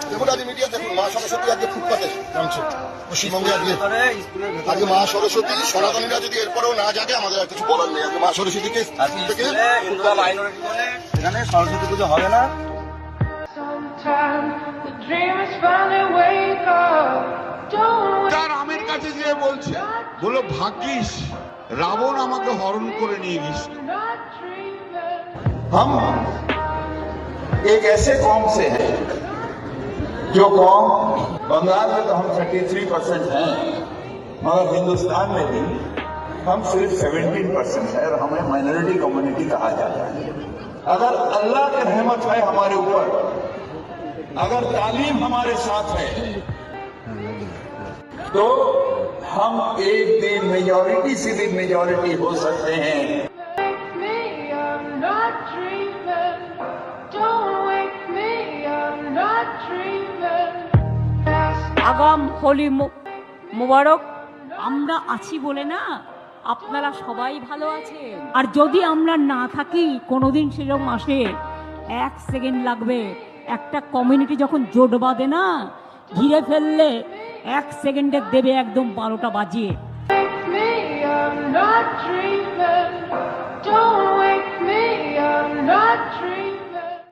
দেখুন আজ মিডিয়া দেখুন মা সরস্বতী আজকে ফুটপাতে নামছে পশ্চিমবঙ্গে আজকে মা সরস্বতী সনাতনীরা যদি এরপরেও না জাগে আমাদের আর কিছু বলার নেই। আজকে মা সরস্বতীকে থেকে এখানে সরস্বতী পুজো হবে না। তার আমের কাছে যে বলছে বলো ভাগ্যিস রাবণ আমাকে হরণ করে নিয়ে গেছিল। हम एक ऐसे कौम से हैं जो कौम बंगाल में तो हम 33% हैं, मगर हिंदुस्तान में भी हम सिर्फ 17% है और हमें माइनॉरिटी कम्युनिटी कहा जाता है। अगर अल्लाह की रहमत है हमारे ऊपर, अगर तालीम हमारे साथ है, तो हम एक दिन मेजॉरिटी से भी मेजॉरिटी हो सकते हैं। আগাম হোলি মোবারক। আমরা আছি বলে না আপনারা সবাই ভালো আছেন, আর যদি আমরা না থাকি কোনোদিন সেরকম আসে 1 সেকেন্ড লাগবে। একটা কমিউনিটি যখন জোট বাঁধে না, ঘিরে ফেললে 1 সেকেন্ডে দেবে একদম 12টা বাজিয়ে। Don't wake me, I'm not dreaming.